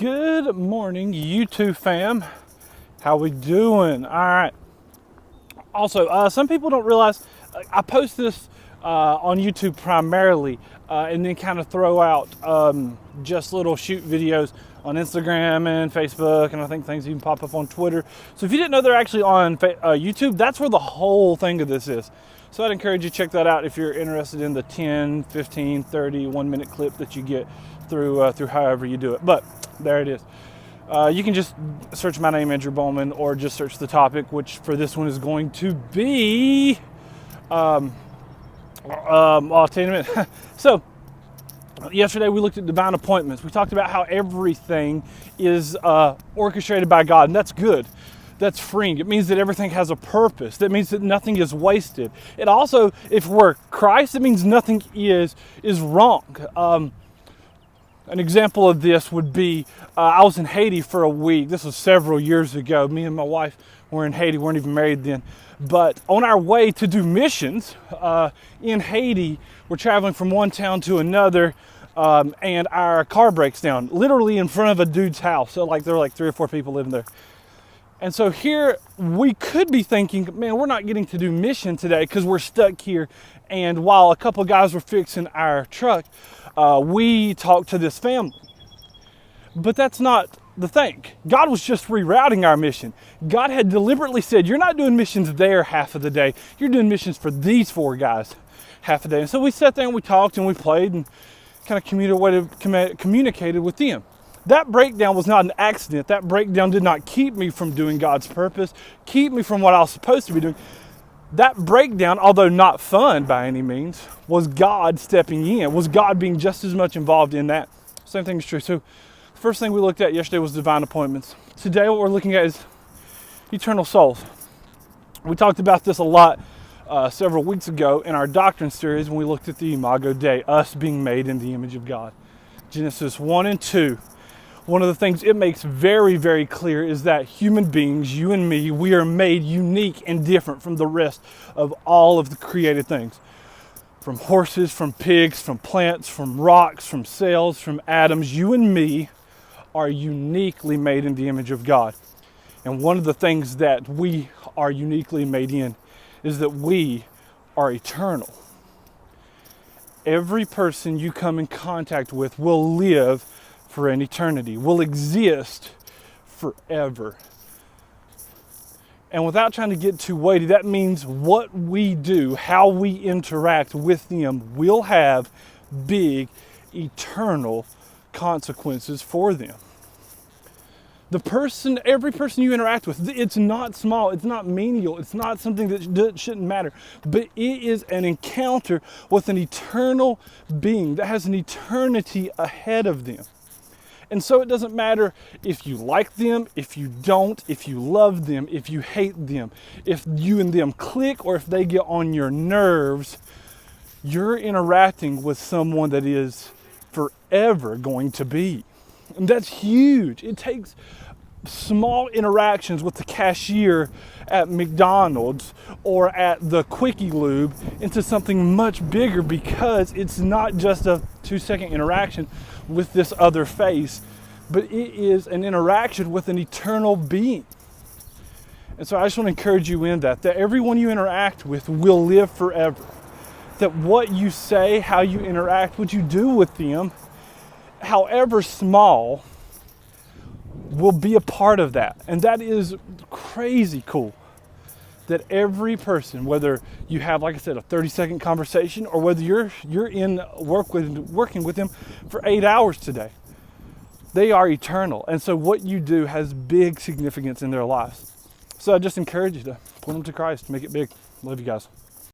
Good morning, YouTube fam. How we doing? All right. Also, some people don't realize I post this on YouTube primarily, and then kind of throw out just little shoot videos on Instagram and Facebook, and I think things even pop up on Twitter. So if you didn't know they're actually on YouTube, that's where the whole thing of this is. So I'd encourage you to check that out if you're interested in the 10, 15, 30, 1-minute clip that you get through however you do it. But there it is. You can just search my name, Andrew Bowman, or just search the topic, which for this one is going to be, I'll tell you in a minute. So, yesterday we looked at divine appointments. We talked about how everything is orchestrated by God, and that's good. That's freeing. It means that everything has a purpose. That means that nothing is wasted. It also, if we're Christ, it means nothing is wrong. An example of this would be, I was in Haiti for a week. This was several years ago. Me and my wife were in Haiti. We weren't even married then. But on our way to do missions in Haiti, we're traveling from one town to another, and our car breaks down, literally in front of a dude's house. So there were like 3 or 4 people living there. And so here we could be thinking, man, we're not getting to do mission today because we're stuck here. And while a couple of guys were fixing our truck, we talked to this family. But that's not the thing. God was just rerouting our mission. God had deliberately said, you're not doing missions there half of the day. You're doing missions for these 4 guys half a day. And so we sat there and we talked and we played and kind of communicated with them. That breakdown was not an accident. That breakdown did not keep me from doing God's purpose, keep me from what I was supposed to be doing. That breakdown, although not fun by any means, was God stepping in, was God being just as much involved in that. Same thing is true. So the first thing we looked at yesterday was divine appointments. Today what we're looking at is eternal souls. We talked about this a lot several weeks ago in our doctrine series when we looked at the Imago Dei, us being made in the image of God. Genesis 1 and 2. One of the things it makes very, very clear is that human beings, you and me, we are made unique and different from the rest of all of the created things. From horses, from pigs, from plants, from rocks, from cells, from atoms, you and me are uniquely made in the image of God. And one of the things that we are uniquely made in is that we are eternal. Every person you come in contact with will live for an eternity, will exist forever. And without trying to get too weighty, that means what we do, how we interact with them, will have big, eternal consequences for them. Every person you interact with, it's not small, it's not menial, it's not something that shouldn't matter, but it is an encounter with an eternal being that has an eternity ahead of them. And so it doesn't matter if you like them, if you don't, if you love them, if you hate them, if you and them click, or if they get on your nerves, you're interacting with someone that is forever going to be. And that's huge. It takes small interactions with the cashier at McDonald's or at the Quickie Lube into something much bigger, because it's not just a 2-second interaction with this other face, but it is an interaction with an eternal being. And so I just want to encourage you in that everyone you interact with will live forever. That what you say, how you interact, what you do with them, however small, will be a part of that. And that is crazy cool. That every person, whether you have, like I said, a 30-second conversation, or whether you're working with them for 8 hours today, they are eternal. And so what you do has big significance in their lives. So I just encourage you to point them to Christ, make it big. Love you guys.